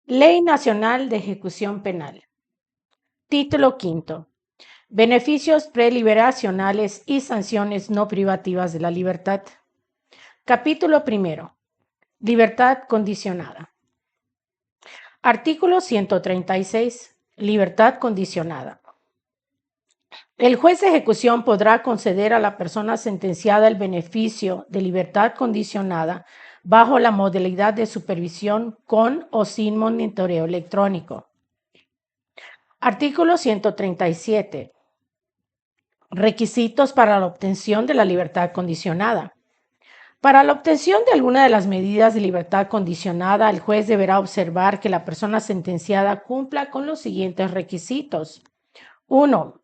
Ley Nacional de Ejecución Penal. Título quinto. Beneficios preliberacionales y sanciones no privativas de la libertad. Capítulo primero. Libertad condicionada. Artículo 136. Libertad condicionada. El juez de ejecución podrá conceder a la persona sentenciada el beneficio de libertad condicionada bajo la modalidad de supervisión con o sin monitoreo electrónico. Artículo 137. Requisitos para la obtención de la libertad condicionada. Para la obtención de alguna de las medidas de libertad condicionada, el juez deberá observar que la persona sentenciada cumpla con los siguientes requisitos. 1.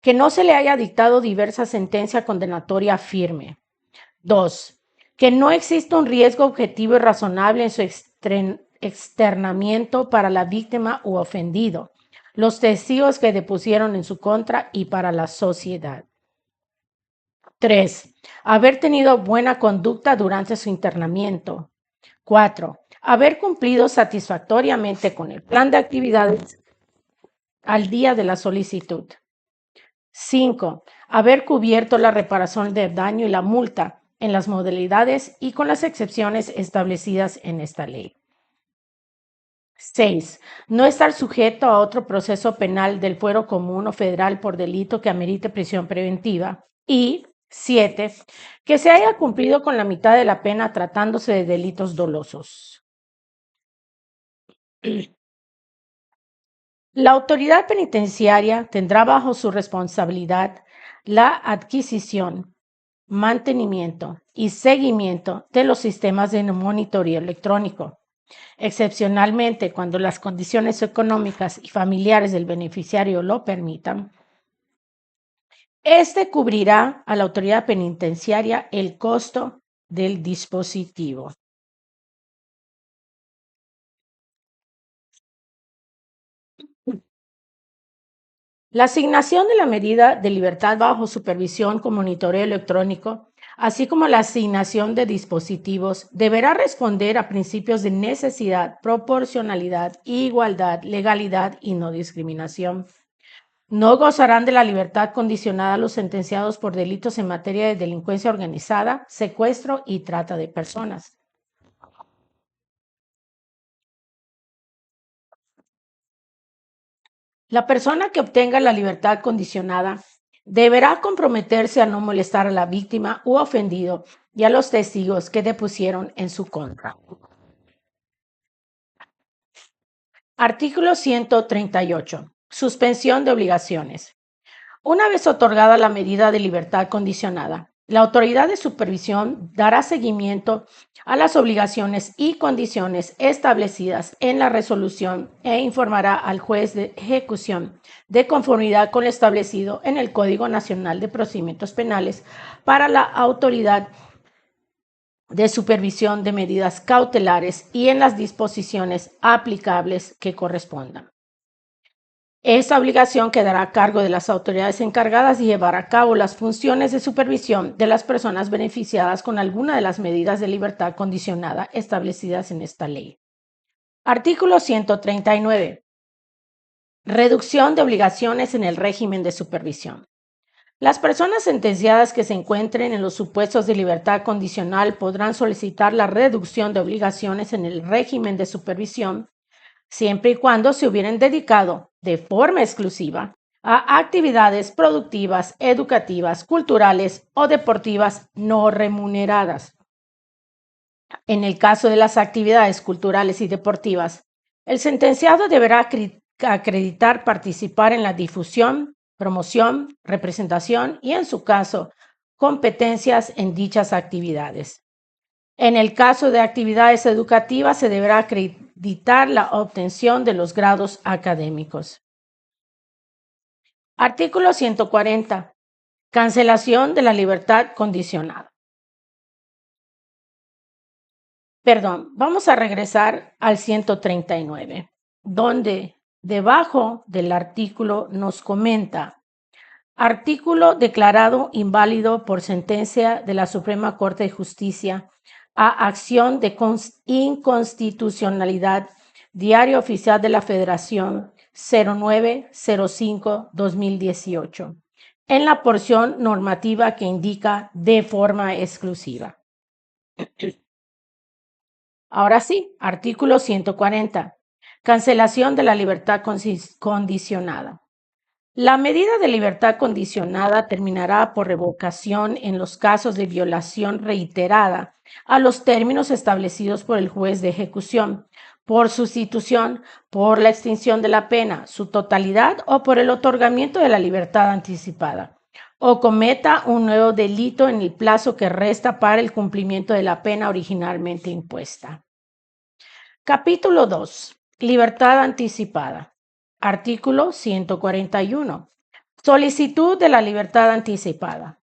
Que no se le haya dictado diversa sentencia condenatoria firme. 2. Que no exista un riesgo objetivo y razonable en su externamiento para la víctima u ofendido, los testigos que depusieron en su contra y para la sociedad. 3. Haber tenido buena conducta durante su internamiento. 4. Haber cumplido satisfactoriamente con el plan de actividades al día de la solicitud. 5. Haber cubierto la reparación del daño y la multa en las modalidades y con las excepciones establecidas en esta ley. 6. No estar sujeto a otro proceso penal del fuero común o federal por delito que amerite prisión preventiva. Y 7. Que se haya cumplido con la mitad de la pena tratándose de delitos dolosos. La autoridad penitenciaria tendrá bajo su responsabilidad la adquisición, mantenimiento y seguimiento de los sistemas de monitoreo electrónico. Excepcionalmente, cuando las condiciones económicas y familiares del beneficiario lo permitan, este cubrirá a la autoridad penitenciaria el costo del dispositivo. La asignación de la medida de libertad bajo supervisión con monitoreo electrónico, así como la asignación de dispositivos, deberá responder a principios de necesidad, proporcionalidad, igualdad, legalidad y no discriminación. No gozarán de la libertad condicionada los sentenciados por delitos en materia de delincuencia organizada, secuestro y trata de personas. La persona que obtenga la libertad condicionada deberá comprometerse a no molestar a la víctima u ofendido y a los testigos que depusieron en su contra. Artículo 138. Suspensión de obligaciones. Una vez otorgada la medida de libertad condicionada, la autoridad de supervisión dará seguimiento a las obligaciones y condiciones establecidas en la resolución e informará al juez de ejecución de conformidad con lo establecido en el Código Nacional de Procedimientos Penales para la autoridad de supervisión de medidas cautelares y en las disposiciones aplicables que correspondan. Esta obligación quedará a cargo de las autoridades encargadas de llevar a cabo las funciones de supervisión de las personas beneficiadas con alguna de las medidas de libertad condicionada establecidas en esta ley. Artículo 139. Reducción de obligaciones en el régimen de supervisión. Las personas sentenciadas que se encuentren en los supuestos de libertad condicional podrán solicitar la reducción de obligaciones en el régimen de supervisión siempre y cuando se hubieran dedicado de forma exclusiva a actividades productivas, educativas, culturales o deportivas no remuneradas. En el caso de las actividades culturales y deportivas, el sentenciado deberá acreditar participar en la difusión, promoción, representación y, en su caso, competencias en dichas actividades. En el caso de actividades educativas, se deberá acreditar la obtención de los grados académicos. Artículo 140. Cancelación de la libertad condicionada. Vamos a regresar al 139, donde debajo del artículo nos comenta: artículo declarado inválido por sentencia de la Suprema Corte de Justicia a acción de inconstitucionalidad, Diario Oficial de la Federación 0905-2018, en la porción normativa que indica de forma exclusiva. Ahora sí, artículo 140. Cancelación de la libertad condicionada. La medida de libertad condicionada terminará por revocación en los casos de violación reiterada a los términos establecidos por el juez de ejecución, por sustitución, por la extinción de la pena, su totalidad o por el otorgamiento de la libertad anticipada, o cometa un nuevo delito en el plazo que resta para el cumplimiento de la pena originalmente impuesta. Capítulo 2. Libertad anticipada. Artículo 141. Solicitud de la libertad anticipada.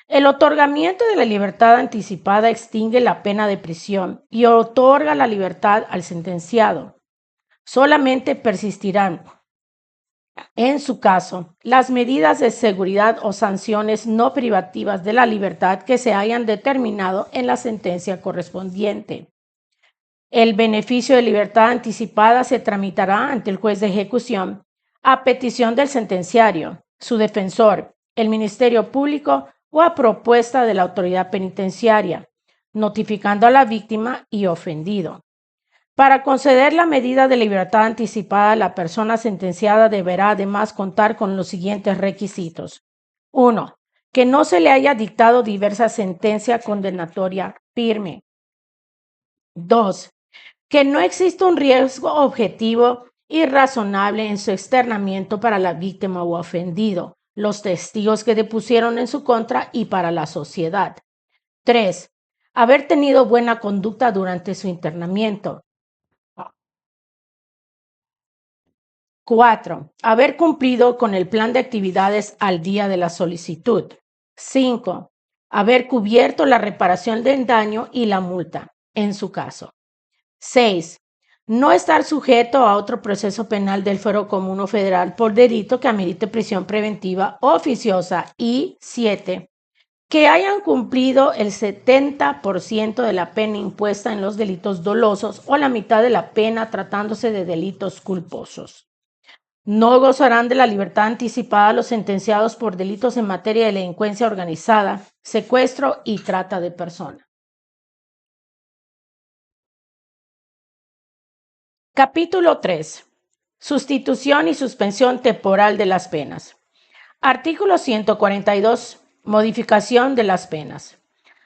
El otorgamiento de la libertad anticipada extingue la pena de prisión y otorga la libertad al sentenciado. Solamente persistirán, en su caso, las medidas de seguridad o sanciones no privativas de la libertad que se hayan determinado en la sentencia correspondiente. El beneficio de libertad anticipada se tramitará ante el juez de ejecución a petición del sentenciario, su defensor, el Ministerio Público o a propuesta de la autoridad penitenciaria, notificando a la víctima y ofendido. Para conceder la medida de libertad anticipada, la persona sentenciada deberá además contar con los siguientes requisitos. 1. Que no se le haya dictado diversa sentencia condenatoria firme. 2. Que no exista un riesgo objetivo y razonable en su externamiento para la víctima o ofendido, los testigos que depusieron en su contra y para la sociedad. 3. Haber tenido buena conducta durante su internamiento. 4. Haber cumplido con el plan de actividades al día de la solicitud. 5. Haber cubierto la reparación del daño y la multa, en su caso. 6. No estar sujeto a otro proceso penal del fuero común o federal por delito que amerite prisión preventiva oficiosa. Y 7. Que hayan cumplido el 70% de la pena impuesta en los delitos dolosos o la mitad de la pena tratándose de delitos culposos. No gozarán de la libertad anticipada los sentenciados por delitos en materia de delincuencia organizada, secuestro y trata de personas. Capítulo 3. Sustitución y suspensión temporal de las penas. Artículo 142. Modificación de las penas.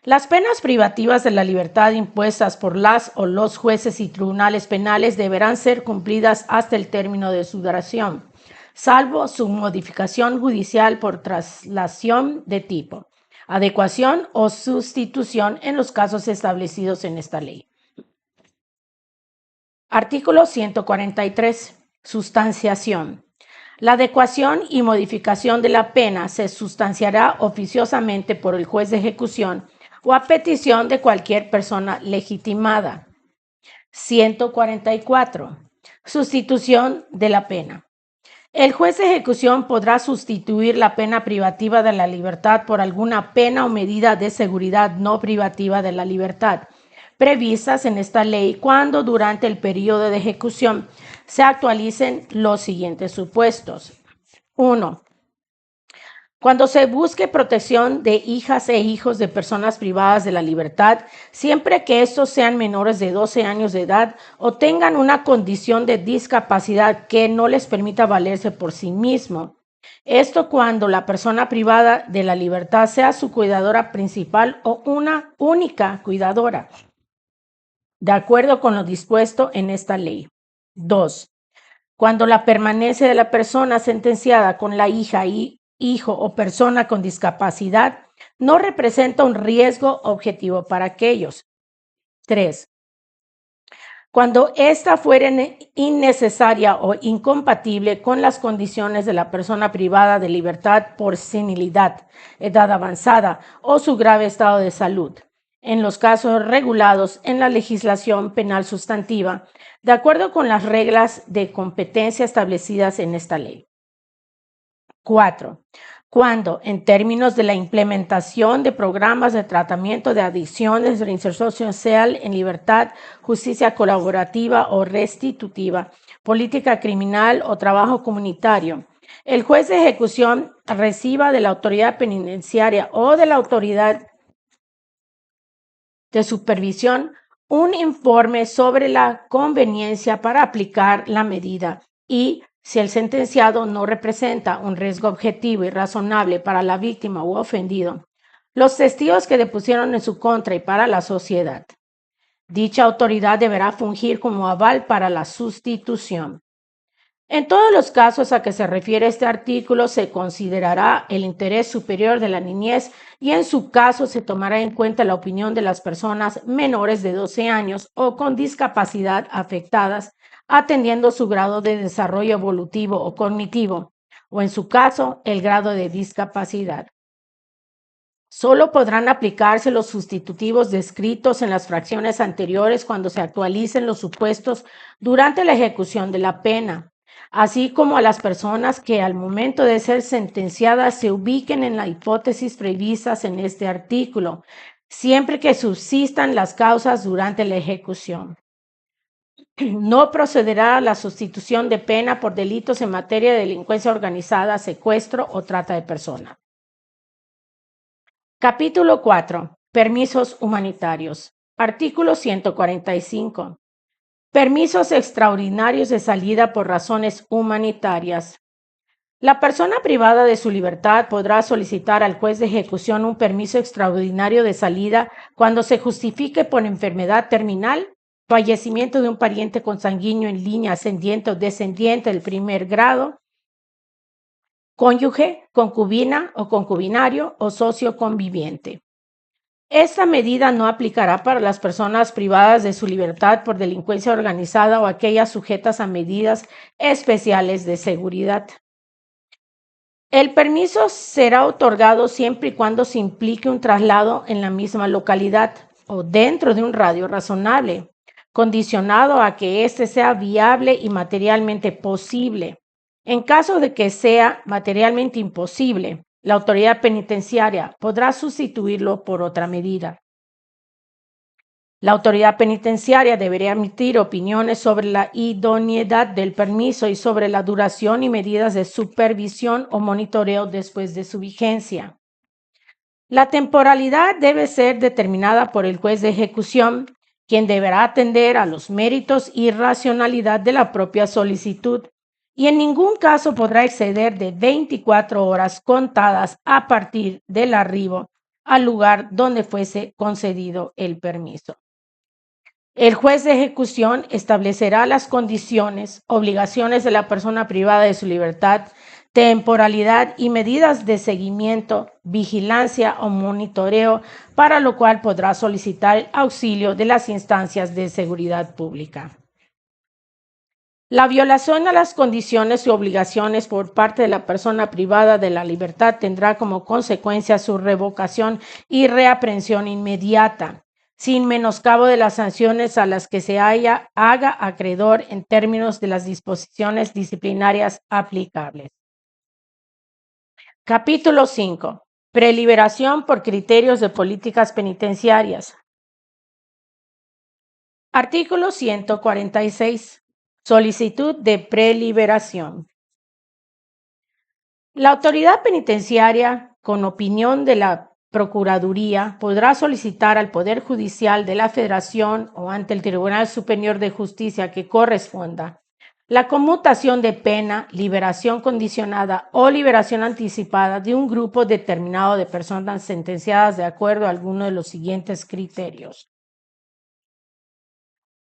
Las penas privativas de la libertad impuestas por las o los jueces y tribunales penales deberán ser cumplidas hasta el término de su duración, salvo su modificación judicial por traslación de tipo, adecuación o sustitución en los casos establecidos en esta ley. Artículo 143. Sustanciación. La adecuación y modificación de la pena se sustanciará oficiosamente por el juez de ejecución o a petición de cualquier persona legitimada. 144. Sustitución de la pena. El juez de ejecución podrá sustituir la pena privativa de la libertad por alguna pena o medida de seguridad no privativa de la libertad, previstas en esta ley cuando durante el periodo de ejecución se actualicen los siguientes supuestos. 1. Cuando se busque protección de hijas e hijos de personas privadas de la libertad, siempre que estos sean menores de 12 años de edad o tengan una condición de discapacidad que no les permita valerse por sí mismo. Esto cuando la persona privada de la libertad sea su cuidadora principal o una única cuidadora, de acuerdo con lo dispuesto en esta ley. 2. Cuando la permanencia de la persona sentenciada con la hija, hijo o persona con discapacidad no representa un riesgo objetivo para aquellos. 3. Cuando ésta fuera innecesaria o incompatible con las condiciones de la persona privada de libertad por senilidad, edad avanzada o su grave estado de salud, en los casos regulados en la legislación penal sustantiva, de acuerdo con las reglas de competencia establecidas en esta ley. 4. cuando, en términos de la implementación de programas de tratamiento de adicciones, reinserción social en libertad, justicia colaborativa o restitutiva, política criminal o trabajo comunitario, el juez de ejecución reciba de la autoridad penitenciaria o de la autoridad de supervisión un informe sobre la conveniencia para aplicar la medida y, si el sentenciado no representa un riesgo objetivo y razonable para la víctima u ofendido, los testigos que depusieron en su contra y para la sociedad. Dicha autoridad deberá fungir como aval para la sustitución. En todos los casos a que se refiere este artículo se considerará el interés superior de la niñez y en su caso se tomará en cuenta la opinión de las personas menores de 12 años o con discapacidad afectadas, atendiendo su grado de desarrollo evolutivo o cognitivo, o en su caso, el grado de discapacidad. Solo podrán aplicarse los sustitutivos descritos en las fracciones anteriores cuando se actualicen los supuestos durante la ejecución de la pena, así como a las personas que al momento de ser sentenciadas se ubiquen en la hipótesis previstas en este artículo, siempre que subsistan las causas durante la ejecución. No procederá a la sustitución de pena por delitos en materia de delincuencia organizada, secuestro o trata de personas. Capítulo 4. Permisos humanitarios. Artículo 145. Permisos extraordinarios de salida por razones humanitarias. La persona privada de su libertad podrá solicitar al juez de ejecución un permiso extraordinario de salida cuando se justifique por enfermedad terminal, fallecimiento de un pariente consanguíneo en línea ascendiente o descendiente del primer grado, cónyuge, concubina o concubinario o socio conviviente. Esta medida no aplicará para las personas privadas de su libertad por delincuencia organizada o aquellas sujetas a medidas especiales de seguridad. El permiso será otorgado siempre y cuando se implique un traslado en la misma localidad o dentro de un radio razonable, condicionado a que éste sea viable y materialmente posible. En caso de que sea materialmente imposible, la autoridad penitenciaria podrá sustituirlo por otra medida. La autoridad penitenciaria deberá emitir opiniones sobre la idoneidad del permiso y sobre la duración y medidas de supervisión o monitoreo después de su vigencia. La temporalidad debe ser determinada por el juez de ejecución, quien deberá atender a los méritos y racionalidad de la propia solicitud, y en ningún caso podrá exceder de 24 horas contadas a partir del arribo al lugar donde fuese concedido el permiso. El juez de ejecución establecerá las condiciones, obligaciones de la persona privada de su libertad, temporalidad y medidas de seguimiento, vigilancia o monitoreo, para lo cual podrá solicitar el auxilio de las instancias de seguridad pública. La violación a las condiciones y obligaciones por parte de la persona privada de la libertad tendrá como consecuencia su revocación y reaprehensión inmediata, sin menoscabo de las sanciones a las que se haga acreedor en términos de las disposiciones disciplinarias aplicables. Capítulo 5. Preliberación por criterios de políticas penitenciarias. Artículo 146. Solicitud de preliberación. La autoridad penitenciaria, con opinión de la Procuraduría, podrá solicitar al Poder Judicial de la Federación o ante el Tribunal Superior de Justicia que corresponda la conmutación de pena, liberación condicionada o liberación anticipada de un grupo determinado de personas sentenciadas de acuerdo a alguno de los siguientes criterios.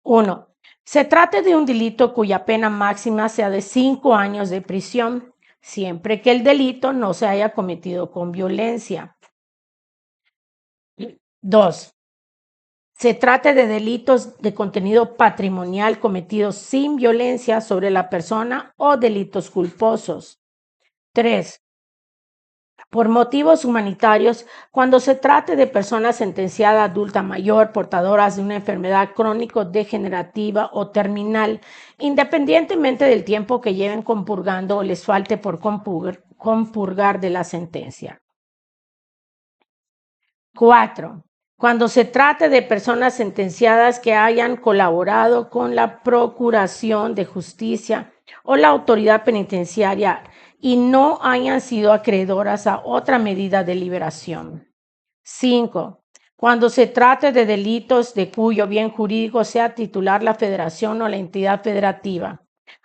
1. Se trate de un delito cuya pena máxima sea de 5 años de prisión, siempre que el delito no se haya cometido con violencia. 2. Se trate de delitos de contenido patrimonial cometidos sin violencia sobre la persona o delitos culposos. 3. Por motivos humanitarios, cuando se trate de personas sentenciada adulta mayor portadoras de una enfermedad crónico-degenerativa o terminal, independientemente del tiempo que lleven compurgando o les falte por compurgar de la sentencia. 4. Cuando se trate de personas sentenciadas que hayan colaborado con la Procuración de Justicia o la autoridad penitenciaria y no hayan sido acreedoras a otra medida de liberación. 5. Cuando se trate de delitos de cuyo bien jurídico sea titular la federación o la entidad federativa,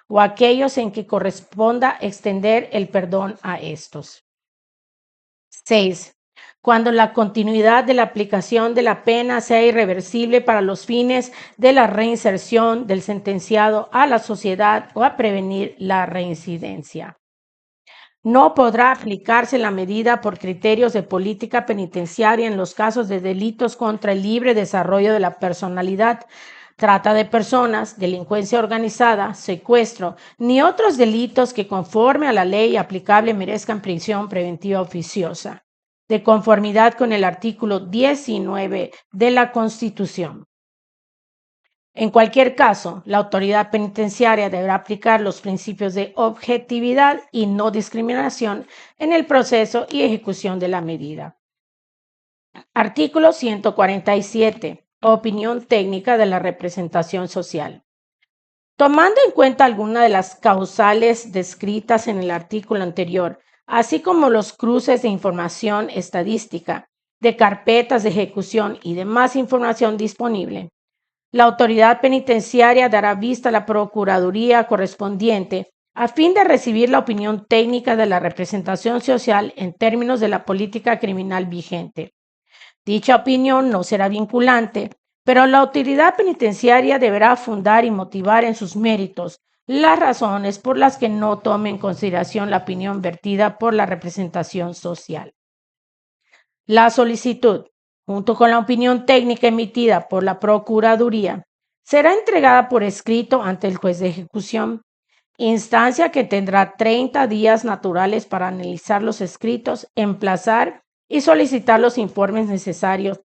o aquellos en que corresponda extender el perdón a estos. 6. Cuando la continuidad de la aplicación de la pena sea irreversible para los fines de la reinserción del sentenciado a la sociedad o a prevenir la reincidencia. No podrá aplicarse la medida por criterios de política penitenciaria en los casos de delitos contra el libre desarrollo de la personalidad, trata de personas, delincuencia organizada, secuestro, ni otros delitos que conforme a la ley aplicable merezcan prisión preventiva oficiosa, de conformidad con el artículo 19 de la Constitución. En cualquier caso, la autoridad penitenciaria deberá aplicar los principios de objetividad y no discriminación en el proceso y ejecución de la medida. Artículo 147. Opinión técnica de la representación social. Tomando en cuenta algunas de las causales descritas en el artículo anterior, así como los cruces de información estadística, de carpetas de ejecución y demás información disponible, la autoridad penitenciaria dará vista a la Procuraduría correspondiente a fin de recibir la opinión técnica de la representación social en términos de la política criminal vigente. Dicha opinión no será vinculante, pero la autoridad penitenciaria deberá fundar y motivar en sus méritos las razones por las que no tome en consideración la opinión vertida por la representación social. La solicitud, junto con la opinión técnica emitida por la Procuraduría, será entregada por escrito ante el juez de ejecución, instancia que tendrá 30 días naturales para analizar los escritos, emplazar y solicitar los informes necesarios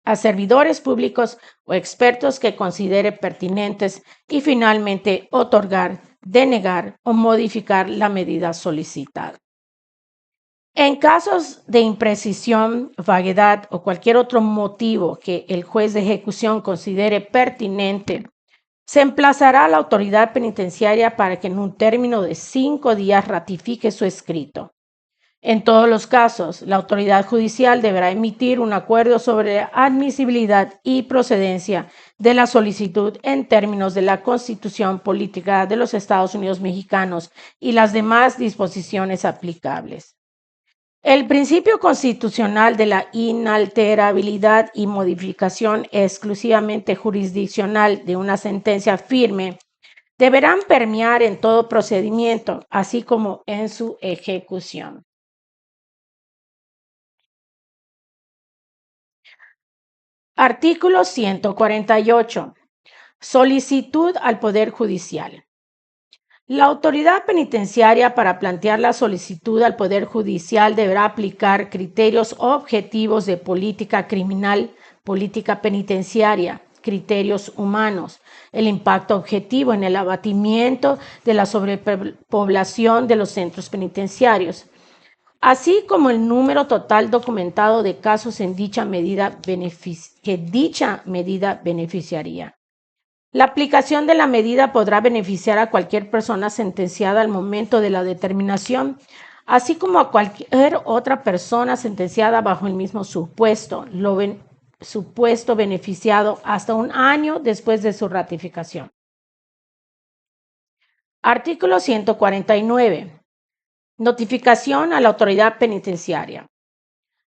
a servidores públicos o expertos que considere pertinentes y finalmente otorgar, denegar o modificar la medida solicitada. En casos de imprecisión, vaguedad o cualquier otro motivo que el juez de ejecución considere pertinente, se emplazará a la autoridad penitenciaria para que en un término de 5 días ratifique su escrito. En todos los casos, la autoridad judicial deberá emitir un acuerdo sobre admisibilidad y procedencia de la solicitud en términos de la Constitución Política de los Estados Unidos Mexicanos y las demás disposiciones aplicables. El principio constitucional de la inalterabilidad y modificación exclusivamente jurisdiccional de una sentencia firme deberán permear en todo procedimiento, así como en su ejecución. Artículo 148. Solicitud al Poder Judicial. La autoridad penitenciaria para plantear la solicitud al Poder Judicial deberá aplicar criterios objetivos de política criminal, política penitenciaria, criterios humanos, el impacto objetivo en el abatimiento de la sobrepoblación de los centros penitenciarios, así como el número total documentado de casos en dicha medida que dicha medida beneficiaría. La aplicación de la medida podrá beneficiar a cualquier persona sentenciada al momento de la determinación, así como a cualquier otra persona sentenciada bajo el mismo supuesto, supuesto beneficiado hasta un año después de su ratificación. Artículo 149. Notificación a la autoridad penitenciaria.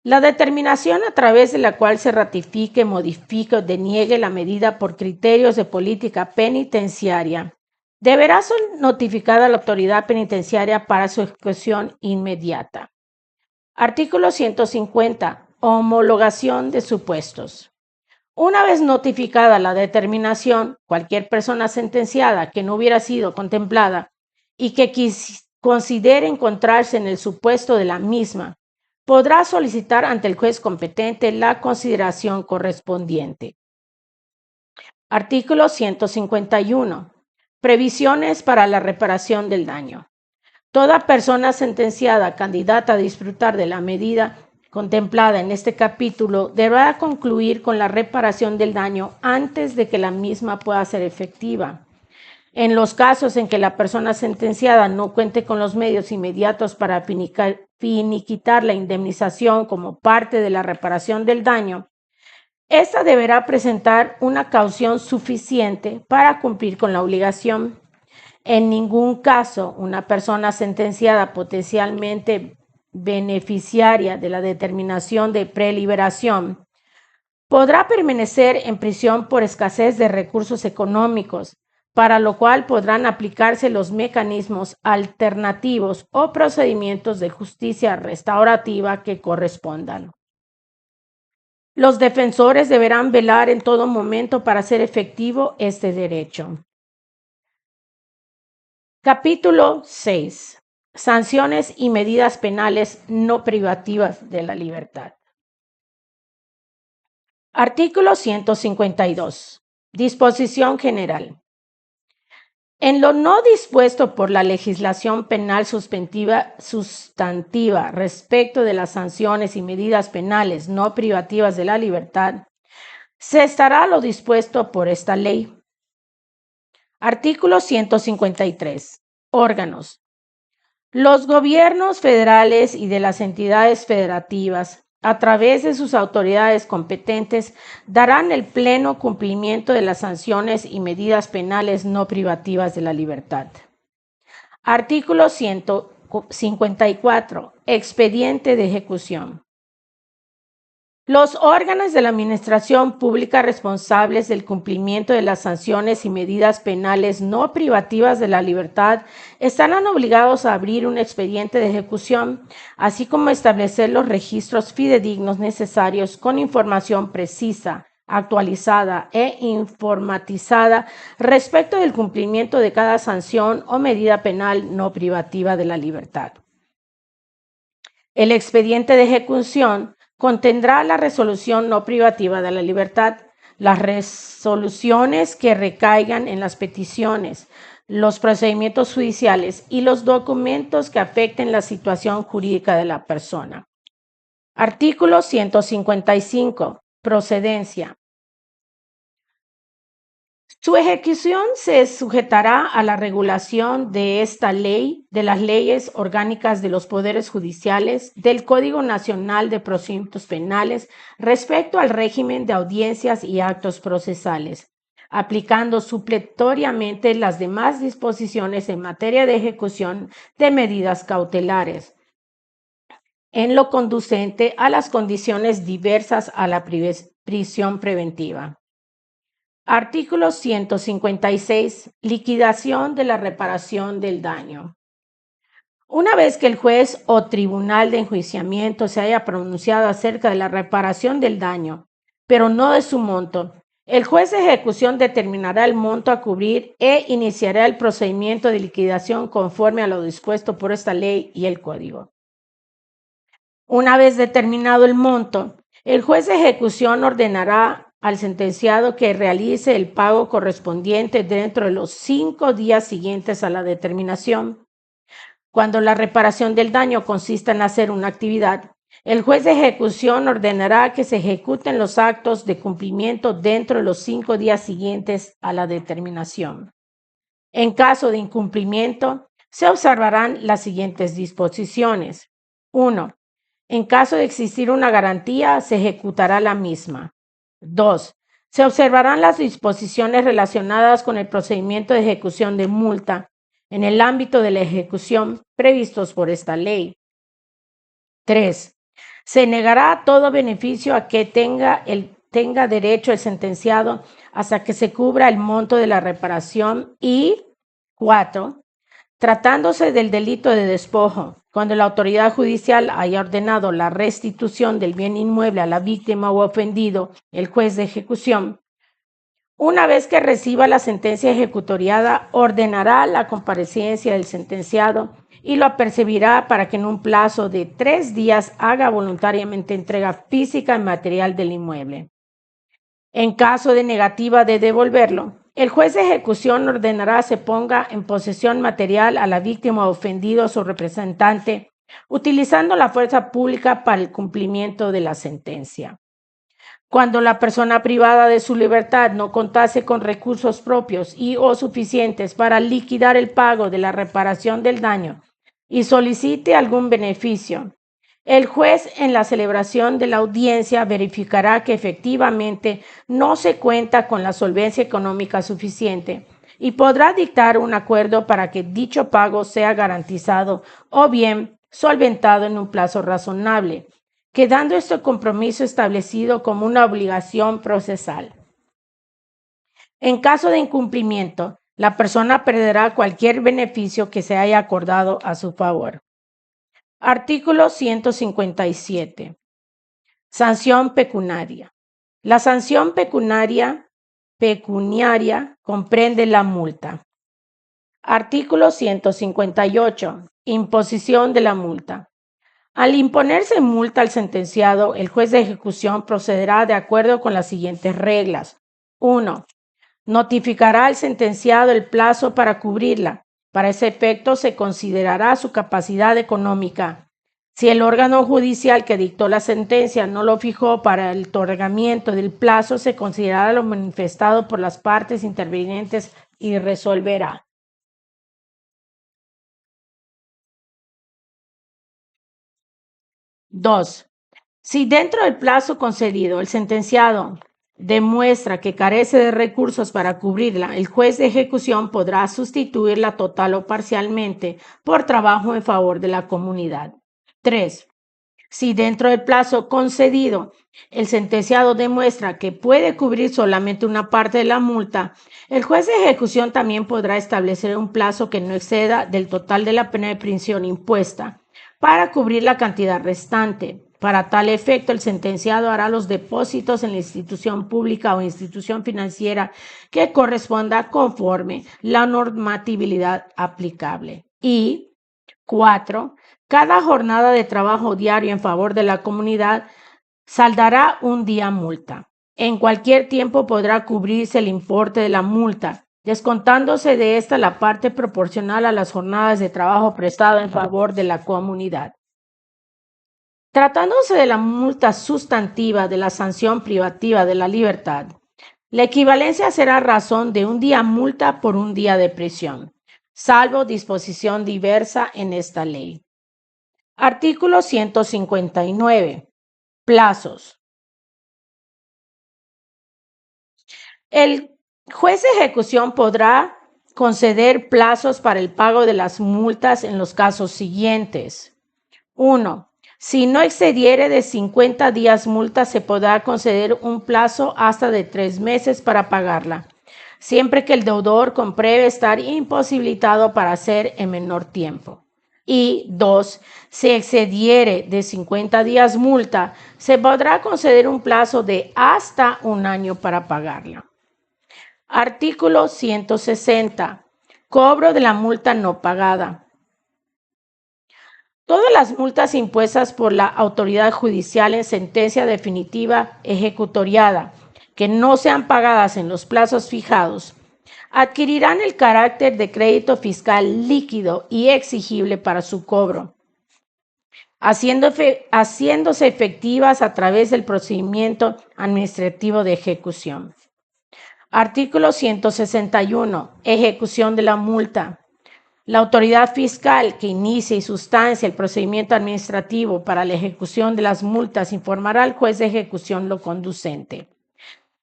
La determinación a través de la cual se ratifique, modifique o deniegue la medida por criterios de política penitenciaria deberá ser notificada a la autoridad penitenciaria para su ejecución inmediata. Artículo 150. Homologación de supuestos. Una vez notificada la determinación, cualquier persona sentenciada que no hubiera sido contemplada y que considere encontrarse en el supuesto de la misma, podrá solicitar ante el juez competente la consideración correspondiente. Artículo 151. Previsiones para la reparación del daño. Toda persona sentenciada candidata a disfrutar de la medida contemplada en este capítulo deberá concluir con la reparación del daño antes de que la misma pueda ser efectiva. En los casos en que la persona sentenciada no cuente con los medios inmediatos para finiquitar la indemnización como parte de la reparación del daño, esta deberá presentar una caución suficiente para cumplir con la obligación. En ningún caso, una persona sentenciada potencialmente beneficiaria de la determinación de preliberación podrá permanecer en prisión por escasez de recursos económicos, para lo cual podrán aplicarse los mecanismos alternativos o procedimientos de justicia restaurativa que correspondan. Los defensores deberán velar en todo momento para hacer efectivo este derecho. Capítulo 6. Sanciones y medidas penales no privativas de la libertad. Artículo 152. Disposición general. En lo no dispuesto por la legislación penal sustantiva respecto de las sanciones y medidas penales no privativas de la libertad, se estará lo dispuesto por esta ley. Artículo 153. Órganos. Los gobiernos federales y de las entidades federativas, a través de sus autoridades competentes, darán el pleno cumplimiento de las sanciones y medidas penales no privativas de la libertad. Artículo 154. Expediente de ejecución. Los órganos de la administración pública responsables del cumplimiento de las sanciones y medidas penales no privativas de la libertad estarán obligados a abrir un expediente de ejecución, así como establecer los registros fidedignos necesarios con información precisa, actualizada e informatizada respecto del cumplimiento de cada sanción o medida penal no privativa de la libertad. El expediente de ejecución contendrá la resolución no privativa de la libertad, las resoluciones que recaigan en las peticiones, los procedimientos judiciales y los documentos que afecten la situación jurídica de la persona. Artículo 155. Procedencia. Su ejecución se sujetará a la regulación de esta ley, de las leyes orgánicas de los poderes judiciales, del Código Nacional de Procedimientos Penales respecto al régimen de audiencias y actos procesales, aplicando supletoriamente las demás disposiciones en materia de ejecución de medidas cautelares, en lo conducente a las condiciones diversas a la prisión preventiva. Artículo 156. Liquidación de la reparación del daño. Una vez que el juez o tribunal de enjuiciamiento se haya pronunciado acerca de la reparación del daño, pero no de su monto, el juez de ejecución determinará el monto a cubrir e iniciará el procedimiento de liquidación conforme a lo dispuesto por esta ley y el código. Una vez determinado el monto, el juez de ejecución ordenará al sentenciado que realice el pago correspondiente dentro de los 5 días siguientes a la determinación. Cuando la reparación del daño consista en hacer una actividad, el juez de ejecución ordenará que se ejecuten los actos de cumplimiento dentro de los 5 días siguientes a la determinación. En caso de incumplimiento, se observarán las siguientes disposiciones. 1. En caso de existir una garantía, se ejecutará la misma. 2. Se observarán las disposiciones relacionadas con el procedimiento de ejecución de multa en el ámbito de la ejecución previstos por esta ley. 3. Se negará todo beneficio a que tenga derecho el sentenciado hasta que se cubra el monto de la reparación. Y 4. Tratándose del delito de despojo, cuando la autoridad judicial haya ordenado la restitución del bien inmueble a la víctima o ofendido, el juez de ejecución, una vez que reciba la sentencia ejecutoriada, ordenará la comparecencia del sentenciado y lo apercibirá para que en un plazo de 3 días haga voluntariamente entrega física y material del inmueble. En caso de negativa de devolverlo, El juez de ejecución ordenará se ponga en posesión material a la víctima ofendida o su representante, utilizando la fuerza pública para el cumplimiento de la sentencia. Cuando la persona privada de su libertad no contase con recursos propios y o suficientes para liquidar el pago de la reparación del daño y solicite algún beneficio, el juez en la celebración de la audiencia verificará que efectivamente no se cuenta con la solvencia económica suficiente y podrá dictar un acuerdo para que dicho pago sea garantizado o bien solventado en un plazo razonable, quedando este compromiso establecido como una obligación procesal. En caso de incumplimiento, la persona perderá cualquier beneficio que se haya acordado a su favor. Artículo 157. Sanción pecuniaria. La sanción pecuniaria comprende la multa. Artículo 158. Imposición de la multa. Al imponerse multa al sentenciado, el juez de ejecución procederá de acuerdo con las siguientes reglas. 1. Notificará al sentenciado el plazo para cubrirla. Para ese efecto se considerará su capacidad económica. Si el órgano judicial que dictó la sentencia no lo fijó para el otorgamiento del plazo, se considerará lo manifestado por las partes intervinientes y resolverá. 2. Si dentro del plazo concedido el sentenciado demuestra que carece de recursos para cubrirla, el juez de ejecución podrá sustituirla total o parcialmente por trabajo en favor de la comunidad. 3. Si dentro del plazo concedido el sentenciado demuestra que puede cubrir solamente una parte de la multa, el juez de ejecución también podrá establecer un plazo que no exceda del total de la pena de prisión impuesta para cubrir la cantidad restante. Para tal efecto, el sentenciado hará los depósitos en la institución pública o institución financiera que corresponda conforme la normatividad aplicable. Y 4. Cada jornada de trabajo diario en favor de la comunidad saldará un día multa. En cualquier tiempo podrá cubrirse el importe de la multa, descontándose de esta la parte proporcional a las jornadas de trabajo prestado en favor de la comunidad. Tratándose de la multa sustantiva de la sanción privativa de la libertad, la equivalencia será razón de un día multa por un día de prisión, salvo disposición diversa en esta ley. Artículo 159. Plazos. El juez de ejecución podrá conceder plazos para el pago de las multas en los casos siguientes. 1. Si no excediere de 50 días multa, se podrá conceder un plazo hasta de 3 meses para pagarla, siempre que el deudor compruebe estar imposibilitado para hacer en menor tiempo. Y 2. Si excediere de 50 días multa, se podrá conceder un plazo de hasta un año para pagarla. Artículo 160. Cobro de la multa no pagada. Todas las multas impuestas por la autoridad judicial en sentencia definitiva ejecutoriada que no sean pagadas en los plazos fijados adquirirán el carácter de crédito fiscal líquido y exigible para su cobro, haciéndose efectivas a través del procedimiento administrativo de ejecución. Artículo 161. Ejecución de la multa. La autoridad fiscal que inicie y sustancia el procedimiento administrativo para la ejecución de las multas informará al juez de ejecución lo conducente.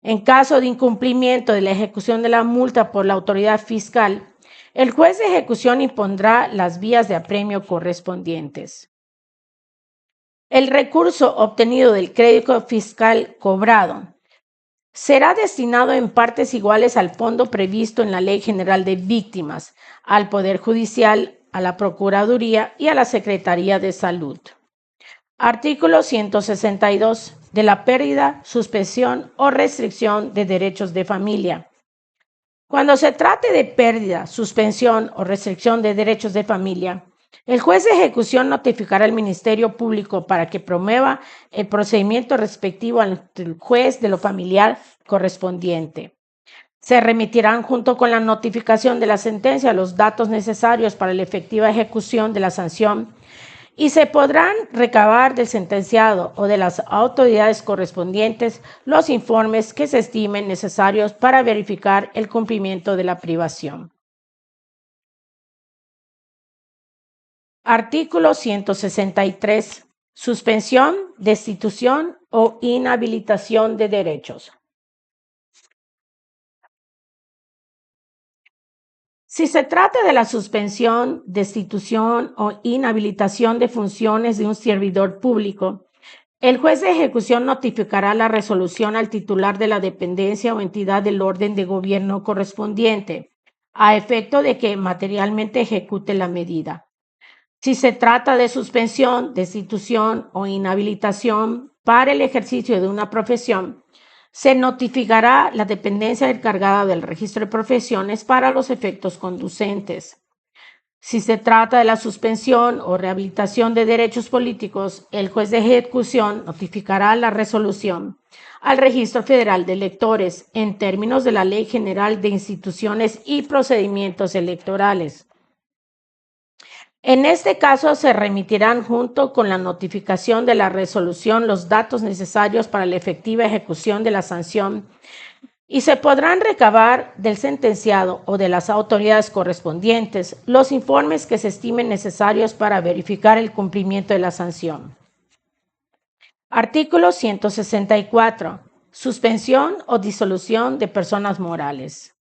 En caso de incumplimiento de la ejecución de la multa por la autoridad fiscal, el juez de ejecución impondrá las vías de apremio correspondientes. El recurso obtenido del crédito fiscal cobrado será destinado en partes iguales al fondo previsto en la Ley General de Víctimas, al Poder Judicial, a la Procuraduría y a la Secretaría de Salud. Artículo 162. De la pérdida, suspensión o restricción de derechos de familia. Cuando se trate de pérdida, suspensión o restricción de derechos de familia, el juez de ejecución notificará al Ministerio Público para que promueva el procedimiento respectivo ante el juez de lo familiar correspondiente. Se remitirán junto con la notificación de la sentencia los datos necesarios para la efectiva ejecución de la sanción y se podrán recabar del sentenciado o de las autoridades correspondientes los informes que se estimen necesarios para verificar el cumplimiento de la privación. Artículo 163. Suspensión, destitución o inhabilitación de derechos. Si se trata de la suspensión, destitución o inhabilitación de funciones de un servidor público, el juez de ejecución notificará la resolución al titular de la dependencia o entidad del orden de gobierno correspondiente, a efecto de que materialmente ejecute la medida. Si se trata de suspensión, destitución o inhabilitación para el ejercicio de una profesión, se notificará la dependencia encargada del registro de profesiones para los efectos conducentes. Si se trata de la suspensión o rehabilitación de derechos políticos, el juez de ejecución notificará la resolución al Registro Federal de Electores en términos de la Ley General de Instituciones y Procedimientos Electorales. En este caso, se remitirán junto con la notificación de la resolución los datos necesarios para la efectiva ejecución de la sanción y se podrán recabar del sentenciado o de las autoridades correspondientes los informes que se estimen necesarios para verificar el cumplimiento de la sanción. Artículo 164. Suspensión o disolución de personas morales.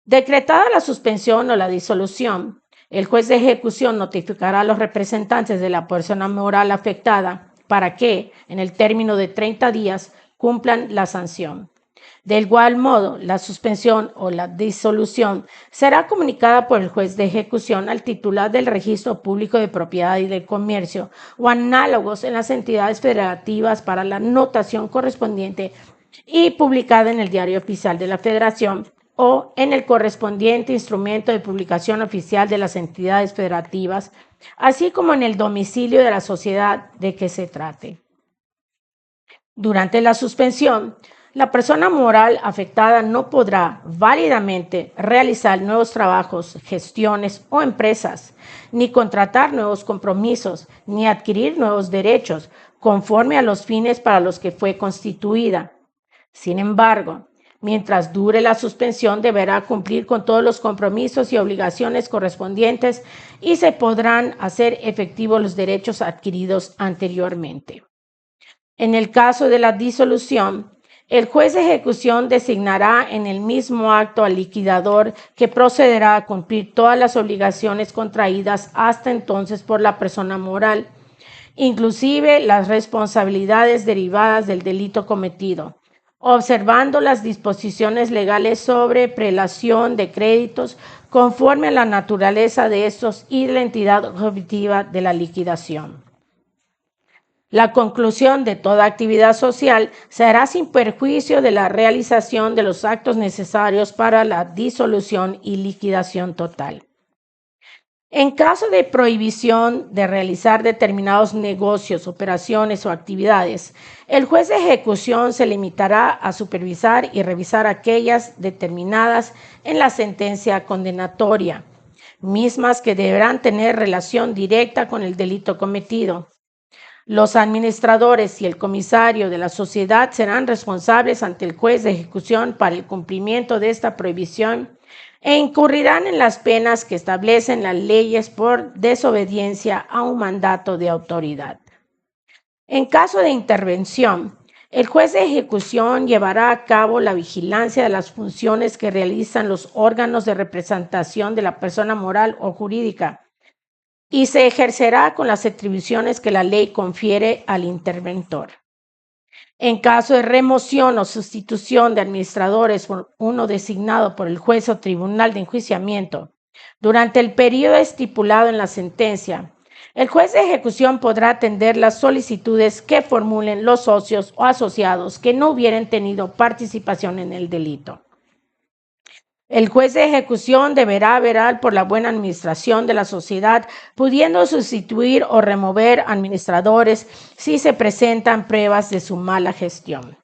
Decretada la suspensión o la disolución, el juez de ejecución notificará a los representantes de la persona moral afectada para que, en el término de 30 días, cumplan la sanción. De igual modo, la suspensión o la disolución será comunicada por el juez de ejecución al titular del Registro Público de Propiedad y del Comercio o análogos en las entidades federativas para la notación correspondiente y publicada en el Diario Oficial de la Federación o en el correspondiente instrumento de publicación oficial de las entidades federativas, así como en el domicilio de la sociedad de que se trate. Durante la suspensión, la persona moral afectada no podrá válidamente realizar nuevos trabajos, gestiones o empresas, ni contratar nuevos compromisos, ni adquirir nuevos derechos, conforme a los fines para los que fue constituida. Sin embargo, mientras dure la suspensión, deberá cumplir con todos los compromisos y obligaciones correspondientes y se podrán hacer efectivos los derechos adquiridos anteriormente. En el caso de la disolución, el juez de ejecución designará en el mismo acto al liquidador que procederá a cumplir todas las obligaciones contraídas hasta entonces por la persona moral, inclusive las responsabilidades derivadas del delito cometido, observando las disposiciones legales sobre prelación de créditos conforme a la naturaleza de estos y la entidad objetiva de la liquidación. La conclusión de toda actividad social se hará sin perjuicio de la realización de los actos necesarios para la disolución y liquidación total. En caso de prohibición de realizar determinados negocios, operaciones o actividades, el juez de ejecución se limitará a supervisar y revisar aquellas determinadas en la sentencia condenatoria, mismas que deberán tener relación directa con el delito cometido. Los administradores y el comisario de la sociedad serán responsables ante el juez de ejecución para el cumplimiento de esta prohibición e incurrirán en las penas que establecen las leyes por desobediencia a un mandato de autoridad. En caso de intervención, el juez de ejecución llevará a cabo la vigilancia de las funciones que realizan los órganos de representación de la persona moral o jurídica, y se ejercerá con las atribuciones que la ley confiere al interventor. En caso de remoción o sustitución de administradores por uno designado por el juez o tribunal de enjuiciamiento, durante el periodo estipulado en la sentencia, el juez de ejecución podrá atender las solicitudes que formulen los socios o asociados que no hubieran tenido participación en el delito. El juez de ejecución deberá velar por la buena administración de la sociedad, pudiendo sustituir o remover administradores si se presentan pruebas de su mala gestión.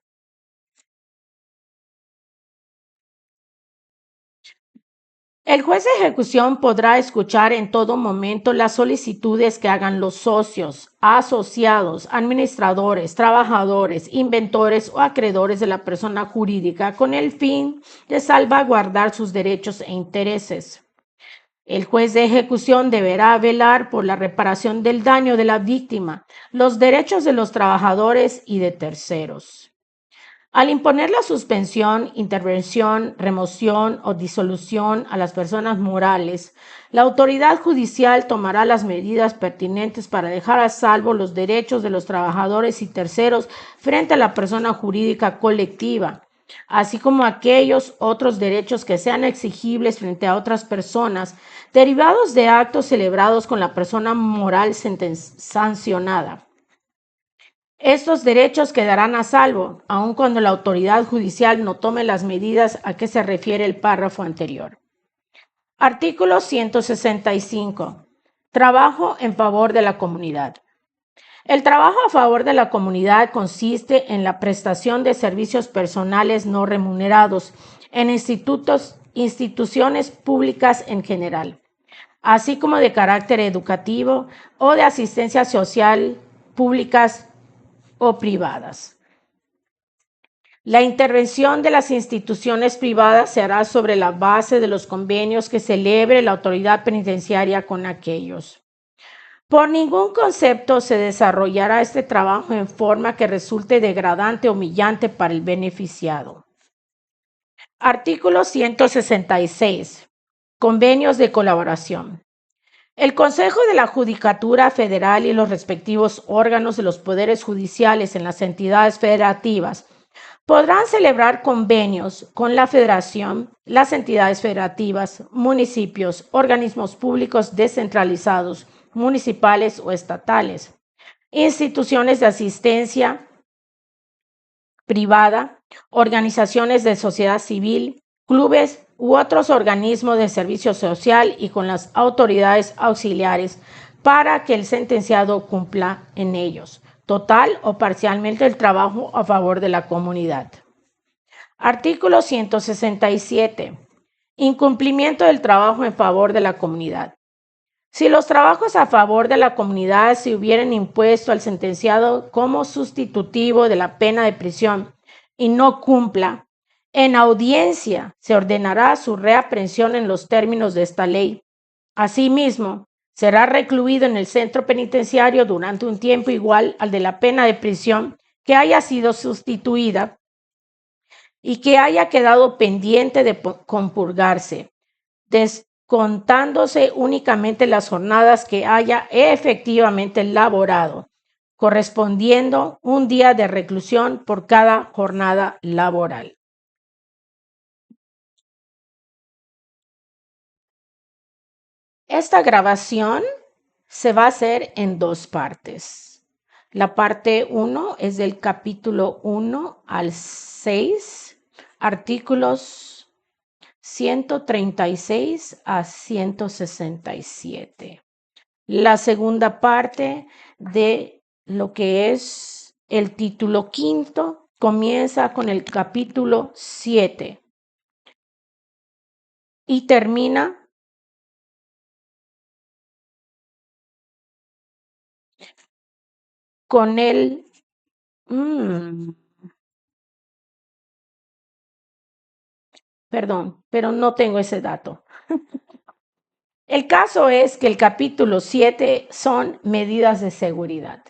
El juez de ejecución podrá escuchar en todo momento las solicitudes que hagan los socios, asociados, administradores, trabajadores, inventores o acreedores de la persona jurídica con el fin de salvaguardar sus derechos e intereses. El juez de ejecución deberá velar por la reparación del daño de la víctima, los derechos de los trabajadores y de terceros. Al imponer la suspensión, intervención, remoción o disolución a las personas morales, la autoridad judicial tomará las medidas pertinentes para dejar a salvo los derechos de los trabajadores y terceros frente a la persona jurídica colectiva, así como aquellos otros derechos que sean exigibles frente a otras personas derivados de actos celebrados con la persona moral sancionada. Estos derechos quedarán a salvo, aun cuando la autoridad judicial no tome las medidas a que se refiere el párrafo anterior. Artículo 165. Trabajo en favor de la comunidad. El trabajo a favor de la comunidad consiste en la prestación de servicios personales no remunerados en instituciones públicas en general, así como de carácter educativo o de asistencia social públicas o privadas. La intervención de las instituciones privadas se hará sobre la base de los convenios que celebre la autoridad penitenciaria con aquellos. Por ningún concepto se desarrollará este trabajo en forma que resulte degradante o humillante para el beneficiado. Artículo 166. Convenios de colaboración. El Consejo de la Judicatura Federal y los respectivos órganos de los poderes judiciales en las entidades federativas podrán celebrar convenios con la Federación, las entidades federativas, municipios, organismos públicos descentralizados, municipales o estatales, instituciones de asistencia privada, organizaciones de sociedad civil, clubes u otros organismos de servicio social y con las autoridades auxiliares para que el sentenciado cumpla en ellos, total o parcialmente, el trabajo a favor de la comunidad. Artículo 167. Incumplimiento del trabajo en favor de la comunidad. Si los trabajos a favor de la comunidad se hubieran impuesto al sentenciado como sustitutivo de la pena de prisión y no cumpla, en audiencia se ordenará su reaprehensión en los términos de esta ley. Asimismo, será recluido en el centro penitenciario durante un tiempo igual al de la pena de prisión que haya sido sustituida y que haya quedado pendiente de compurgarse, descontándose únicamente las jornadas que haya efectivamente laborado, correspondiendo un día de reclusión por cada jornada laboral. Esta grabación se va a hacer en dos partes. La parte 1 es del capítulo 1 al 6, artículos 136 a 167. La segunda parte de lo que es el título quinto comienza con el capítulo 7 y termina con el... perdón, pero no tengo ese dato. El caso es que el capítulo 7 son medidas de seguridad.